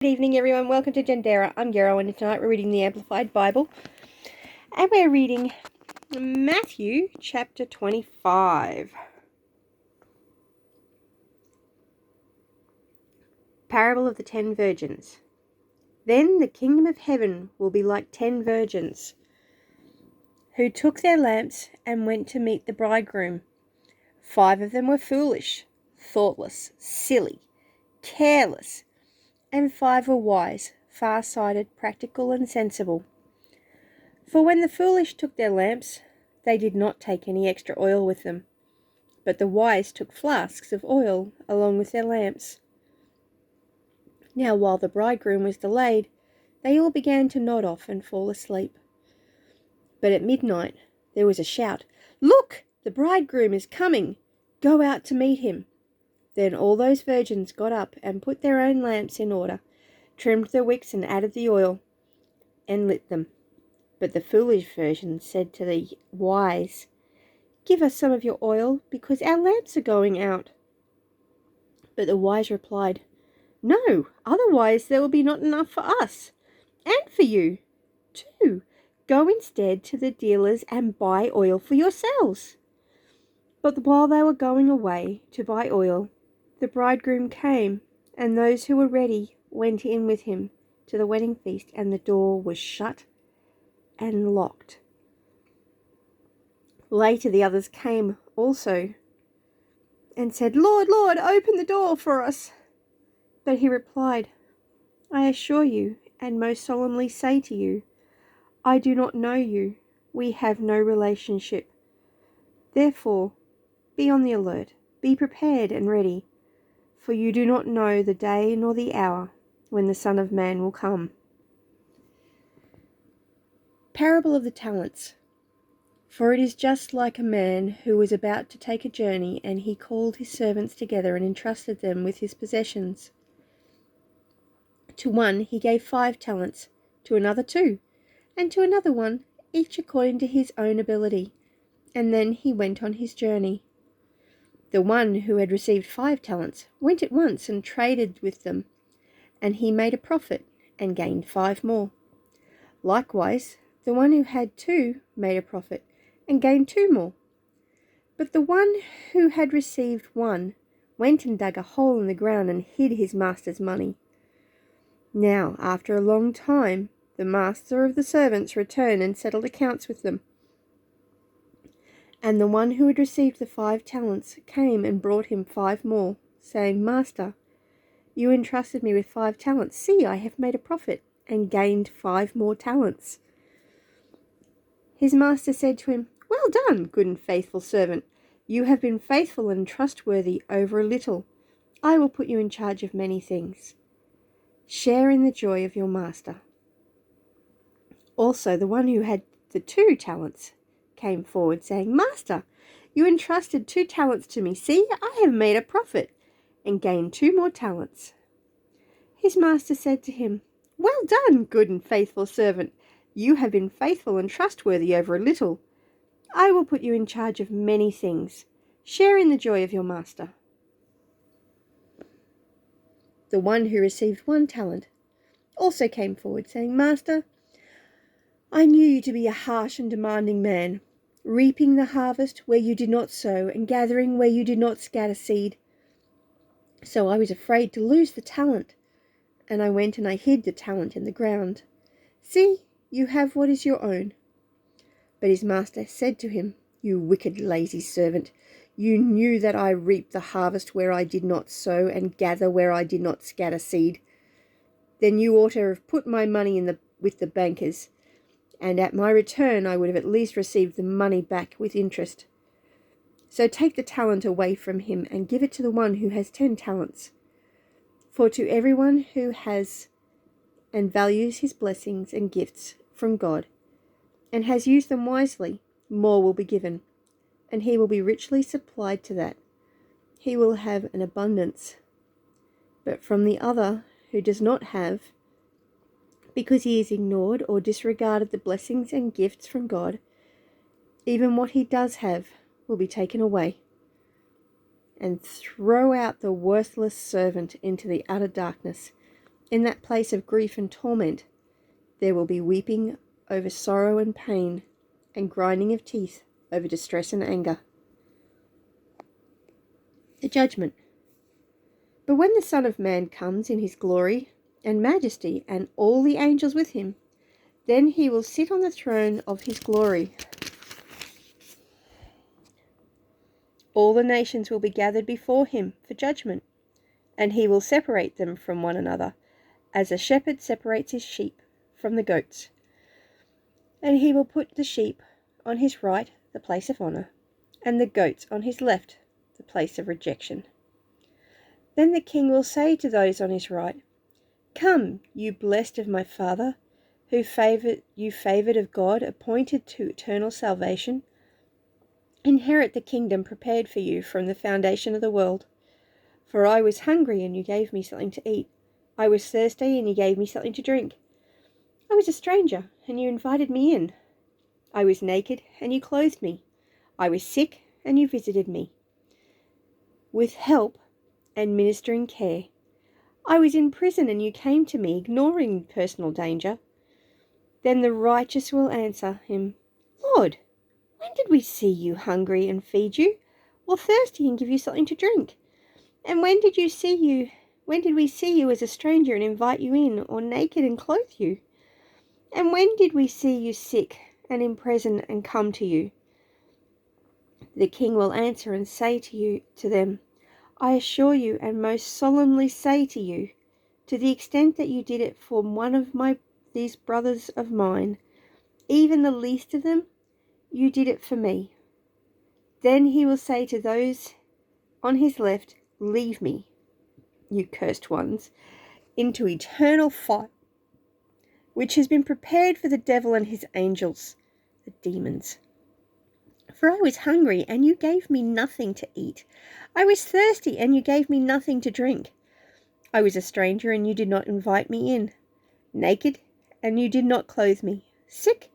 Good evening, everyone. Welcome to Gendera. I'm Gero, and tonight we're reading the Amplified Bible. And we're reading Matthew chapter 25. Parable of the 10 Virgins. Then the kingdom of heaven will be like 10 virgins, who took their lamps and went to meet the bridegroom. 5 of them were foolish, thoughtless, silly, careless, and 5 were wise, far-sighted, practical, and sensible. For when the foolish took their lamps, they did not take any extra oil with them, but the wise took flasks of oil along with their lamps. Now while the bridegroom was delayed, they all began to nod off and fall asleep. But at midnight there was a shout, "Look, the bridegroom is coming! Go out to meet him!" Then all those virgins got up and put their own lamps in order, trimmed their wicks and added the oil, and lit them. But the foolish virgins said to the wise, "Give us some of your oil, because our lamps are going out." But the wise replied, "No, otherwise there will be not enough for us, and for you, too. Go instead to the dealers and buy oil for yourselves." But while they were going away to buy oil, the bridegroom came, and those who were ready went in with him to the wedding feast, and the door was shut and locked. Later the others came also and said, "Lord, Lord, open the door for us." But he replied, "I assure you, and most solemnly say to you, I do not know you. We have no relationship. Therefore, be on the alert, be prepared and ready, for you do not know the day nor the hour when the Son of Man will come." Parable of the Talents. For it is just like a man who was about to take a journey, and he called his servants together and entrusted them with his possessions. To one he gave 5 talents, to another 2, and to another 1, each according to his own ability, and then he went on his journey. The one who had received 5 talents went at once and traded with them, and he made a profit and gained 5 more. Likewise, the one who had 2 made a profit and gained 2 more. But the one who had received 1 went and dug a hole in the ground and hid his master's money. Now, after a long time, the master of the servants returned and settled accounts with them. And the one who had received the 5 talents came and brought him 5 more, saying, "Master, you entrusted me with 5 talents. See, I have made a profit and gained 5 more talents." His master said to him, "Well done, good and faithful servant. You have been faithful and trustworthy over a little. I will put you in charge of many things. Share in the joy of your master." Also the one who had the 2 talents came forward, saying, "Master, you entrusted 2 talents to me. See, I have made a profit and gained 2 more talents." His master said to him, "Well done, good and faithful servant. You have been faithful and trustworthy over a little. I will put you in charge of many things. Share in the joy of your master." The one who received 1 talent also came forward, saying, "Master, I knew you to be a harsh and demanding man, reaping the harvest where you did not sow and gathering where you did not scatter seed. So I was afraid to lose the talent, and I went and I hid the talent in the ground. See, you have what is your own." But his master said to him, "You wicked, lazy servant, you knew that I reap the harvest where I did not sow and gather where I did not scatter seed. Then you ought to have put my money with the bankers, and at my return I would have at least received the money back with interest. So take the talent away from him and give it to the one who has 10 talents. For to everyone who has and values his blessings and gifts from God, and has used them wisely, more will be given, and he will be richly supplied to that. He will have an abundance. But from the other who does not have, because he has ignored or disregarded the blessings and gifts from God, even what he does have will be taken away. And throw out the worthless servant into the utter darkness. In that place of grief and torment, there will be weeping over sorrow and pain, and grinding of teeth over distress and anger. The judgment. But when the Son of Man comes in his glory and majesty, and all the angels with him, then he will sit on the throne of his glory. All the nations will be gathered before him for judgment, and he will separate them from one another, as a shepherd separates his sheep from the goats. And he will put the sheep on his right, the place of honour, and the goats on his left, the place of rejection. Then the king will say to those on his right, "Come, you blessed of my Father, who favoured of God, appointed to eternal salvation. Inherit the kingdom prepared for you from the foundation of the world. For I was hungry, and you gave me something to eat. I was thirsty, and you gave me something to drink. I was a stranger, and you invited me in. I was naked, and you clothed me. I was sick, and you visited me." With help and ministering care. I was in prison, and you came to me, ignoring personal danger. Then the righteous will answer him, "Lord, when did we see you hungry and feed you, or thirsty and give you something to drink? And when did we see you as a stranger and invite you in, or naked and clothe you? And when did we see you sick and in prison and come to you?" The king will answer and say to them, "I assure you and most solemnly say to you, to the extent that you did it for one of these brothers of mine, even the least of them, you did it for me." Then he will say to those on his left, "Leave me, you cursed ones, into eternal fire, which has been prepared for the devil and his angels," the demons. "For I was hungry, and you gave me nothing to eat. I was thirsty, and you gave me nothing to drink. I was a stranger, and you did not invite me in. Naked, and you did not clothe me. Sick,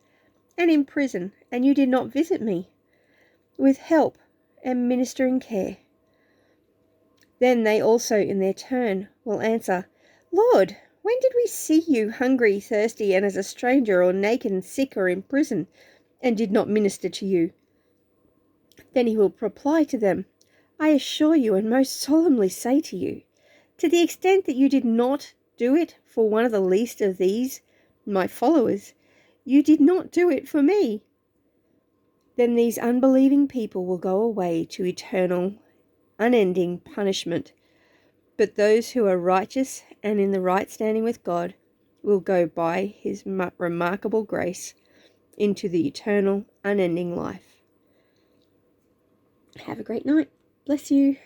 and in prison, and you did not visit me." With help and ministering care. Then they also in their turn will answer, "Lord, when did we see you hungry, thirsty, and as a stranger, or naked and sick, or in prison, and did not minister to you?" Then he will reply to them, "I assure you and most solemnly say to you, to the extent that you did not do it for one of the least of these, my followers, you did not do it for me." Then these unbelieving people will go away to eternal, unending punishment, but those who are righteous and in the right standing with God will go by his remarkable grace into the eternal, unending life. Have a great night. Bless you.